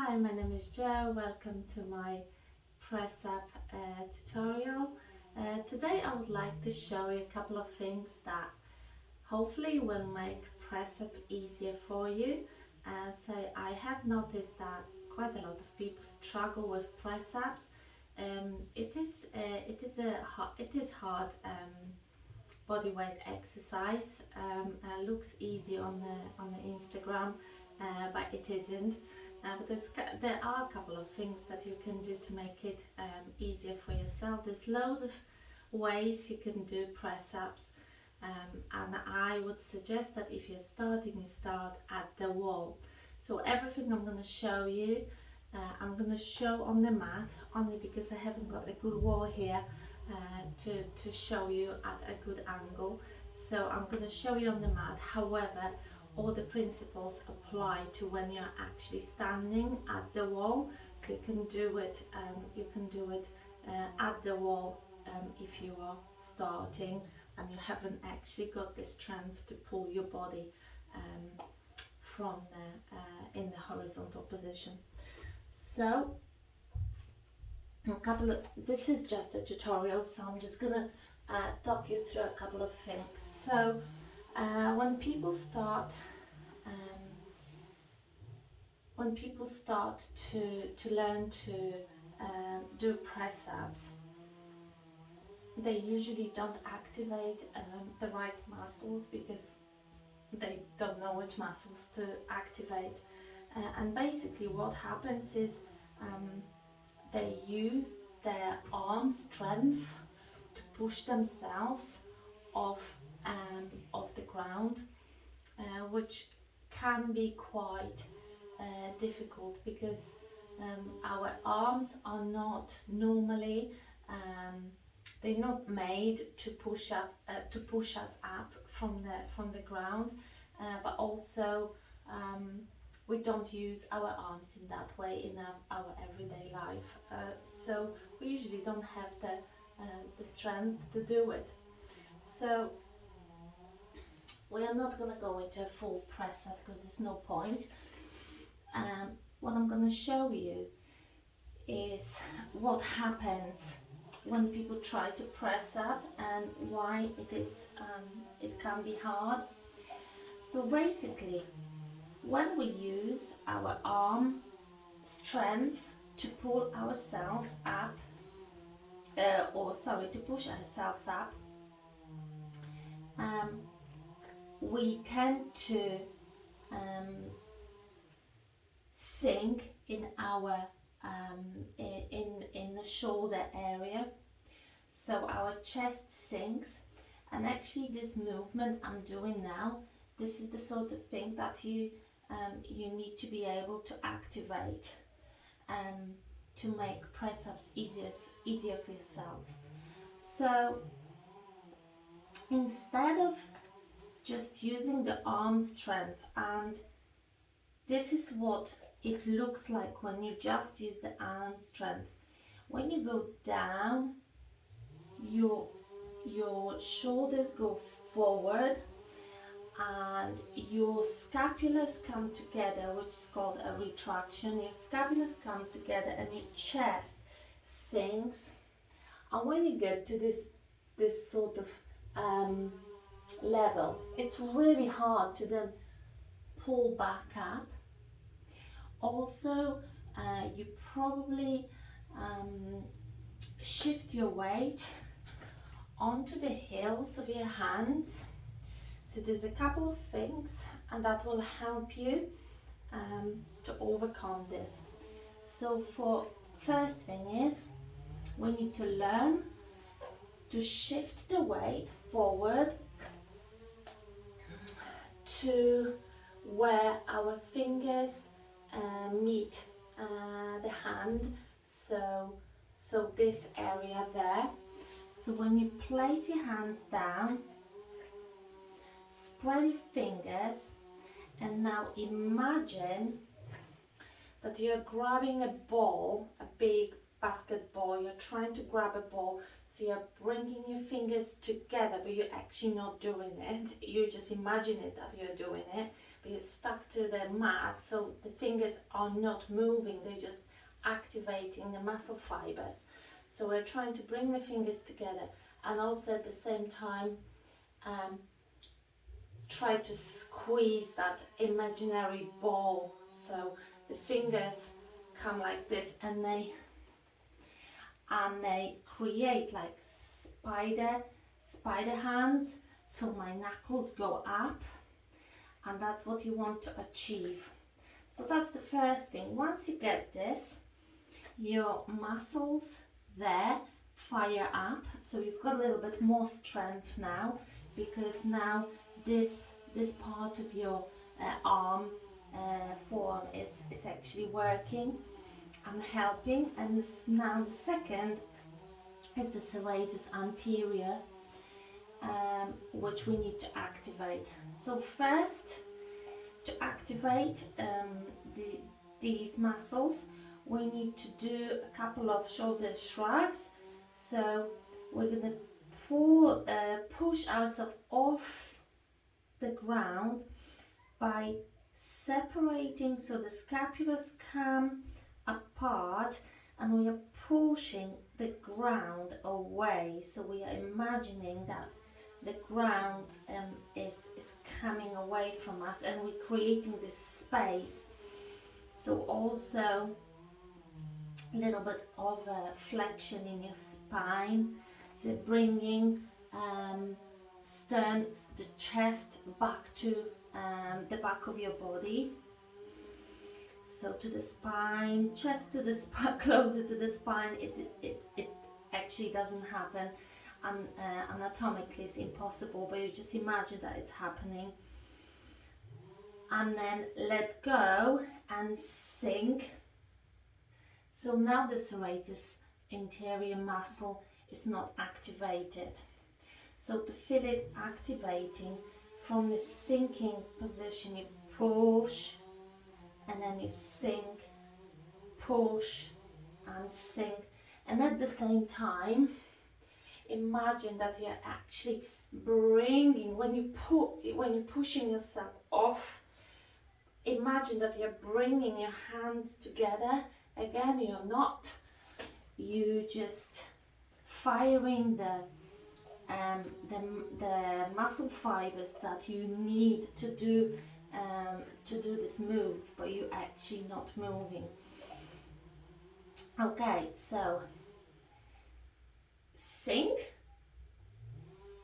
Hi, my name is Jo. Welcome to my press up tutorial. Today I would like to show you a couple of things that hopefully will make press up easier for you. So I have noticed that quite a lot of people struggle with press ups. It is hard body weight exercise. Looks easy on the Instagram, but it isn't. But there are a couple of things that you can do to make it easier for yourself. There's loads of ways you can do press ups, and I would suggest that if you're starting, you start at the wall. So everything I'm going to show you, I'm going to show on the mat, only because I haven't got a good wall here to show you at a good angle. So I'm going to show you on the mat. However, all the principles apply to when you're actually standing at the wall. So you can do it. At the wall if you are starting and you haven't actually got the strength to pull your body from in the horizontal position. So this is just a tutorial, so I'm just gonna talk you through a couple of things. So when people start to learn to do press ups, they usually don't activate the right muscles because they don't know which muscles to activate, and basically what happens is they use their arm strength to push themselves off the ground, which can be quite difficult because our arms are not normally they're not made to push us up from the ground, but also we don't use our arms in that way in our everyday life, so we usually don't have the strength to do it. So we are not going to go into a full press up because there's no point. What I'm going to show you is what happens when people try to press up and why it can be hard. So basically, when we use our arm strength to pull ourselves up, to push ourselves up, we tend to sink in our in the shoulder area, so our chest sinks. And actually this movement I'm doing now, this is the sort of thing that you need to be able to activate to make press-ups easier for yourselves. So instead of just using the arm strength, and this is what it looks like when you just use the arm strength. When you go down, your shoulders go forward and your scapulas come together, which is called a retraction. Your scapulas come together and your chest sinks. And when you get to this sort of level, it's really hard to then pull back up. Also, you probably shift your weight onto the heels of your hands. So there's a couple of things and that will help you to overcome this. So for first thing is we need to learn to shift the weight forward to where our fingers meet the hand, so this area there. So when you place your hands down, spread your fingers, and now imagine that you're grabbing a ball, a big basketball, you're trying to grab a ball, so you're bringing your fingers together, but you're actually not doing it. You just imagine it that you're doing it, but you're stuck to the mat, so the fingers are not moving, they're just activating the muscle fibers. So we're trying to bring the fingers together, and also at the same time try to squeeze that imaginary ball. So the fingers come like this, and they create like spider hands, so my knuckles go up, and that's what you want to achieve. So that's the first thing. Once you get this, your muscles there fire up, so you've got a little bit more strength now, because now this part of your arm form is actually working and helping. And now the second is the serratus anterior, which we need to activate. So first, to activate these muscles, we need to do a couple of shoulder shrugs. So we're going to push ourselves off the ground by separating, so the scapulas come apart, and we are pushing the ground away. So we are imagining that the ground is coming away from us, and we're creating this space. So also a little bit of a flexion in your spine, so bringing the chest back to the back of your body. So to the spine, chest to the spine, closer to the spine. It actually doesn't happen, and anatomically it's impossible, but you just imagine that it's happening. And then let go and sink. So now the serratus anterior muscle is not activated. So to feel it activating, from the sinking position, you push, and then you sink, push and sink. And at the same time, imagine that you're actually bringing, when you're pushing yourself off, imagine that you're bringing your hands together. Again, you're not, you just firing the muscle fibers that you need to do this move, but you're actually not moving. Okay, so sink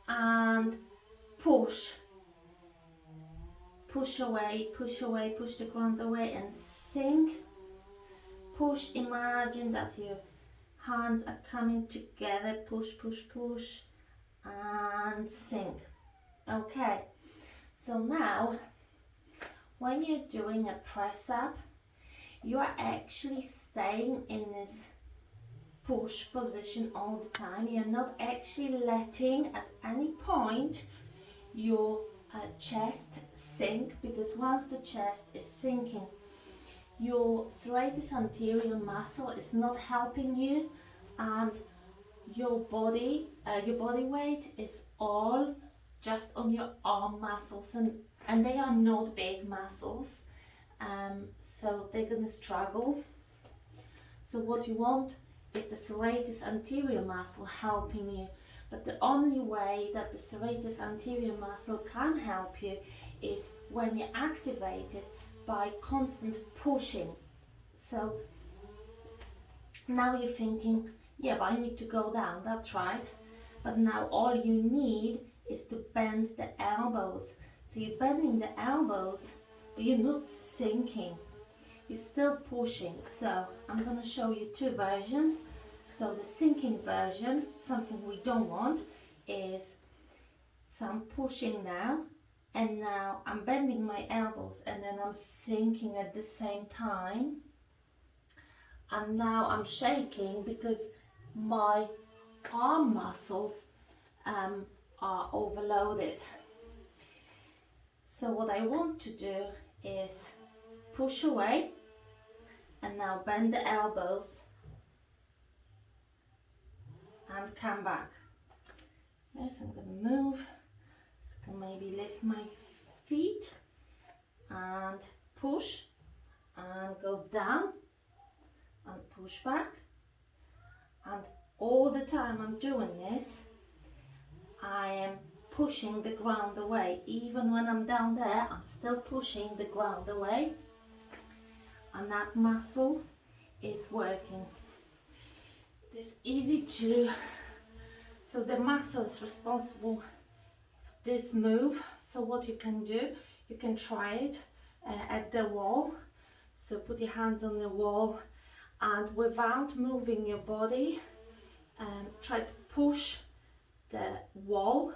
and push away, push the ground away, and sink, push. Imagine that your hands are coming together, push and sink. Okay, so now when you're doing a press up, you are actually staying in this push position all the time. You're not actually letting at any point your chest sink, because once the chest is sinking, your serratus anterior muscle is not helping you, and your body weight is all just on your arm muscles, and they are not big muscles, so they're gonna struggle. So what you want is the serratus anterior muscle helping you. But the only way that the serratus anterior muscle can help you is when you activate it by constant pushing. So now you're thinking, yeah, but I need to go down. That's right. But now all you need is to bend the elbows. So you're bending the elbows, but you're not sinking. You're still pushing. So I'm going to show you two versions. So the sinking version, something we don't want, is, so I'm pushing now, and now I'm bending my elbows, and then I'm sinking at the same time. And now I'm shaking because my arm muscles are overloaded. So what I want to do is push away, and now bend the elbows, and come back. Yes, I'm gonna move. So I can maybe lift my feet and push and go down and push back. And all the time I'm doing this, I am pushing the ground away. Even when I'm down there, I'm still pushing the ground away. And that muscle is working. It's easy to, so the muscle is responsible for this move. So what you can do, you can try it at the wall. So put your hands on the wall and without moving your body, try to push the wall.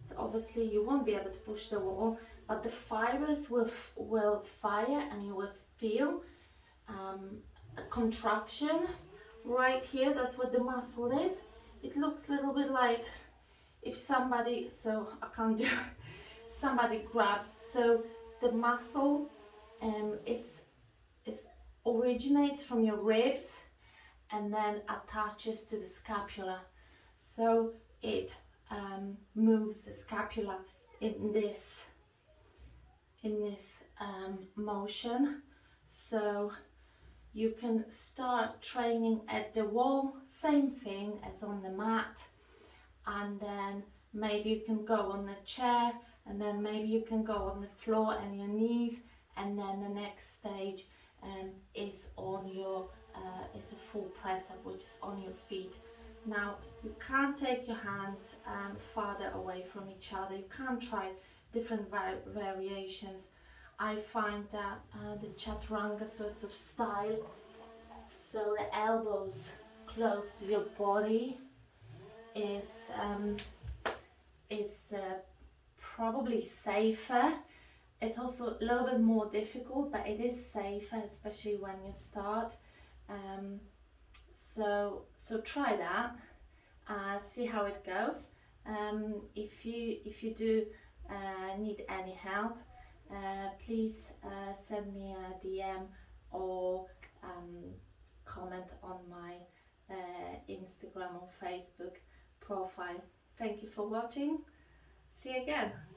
So obviously you won't be able to push the wall, but the fibers will fire and you will feel a contraction right here. That's what the muscle is. It looks a little bit like if somebody, so I can't do it, somebody grab. So the muscle is originates from your ribs and then attaches to the scapula. So it moves the scapula in this motion. So you can start training at the wall, same thing as on the mat, and then maybe you can go on the chair, and then maybe you can go on the floor and your knees, and then the next stage is on your is a full press up, which is on your feet. Now you can't take your hands farther away from each other. You can't try different variations. I find that the chaturanga sorts of style, so the elbows close to your body, is probably safer. It's also a little bit more difficult, but it is safer, especially when you start. So try that. See how it goes. If you do need any help, please send me a DM or comment on my Instagram or Facebook profile. Thank you for watching. See you again.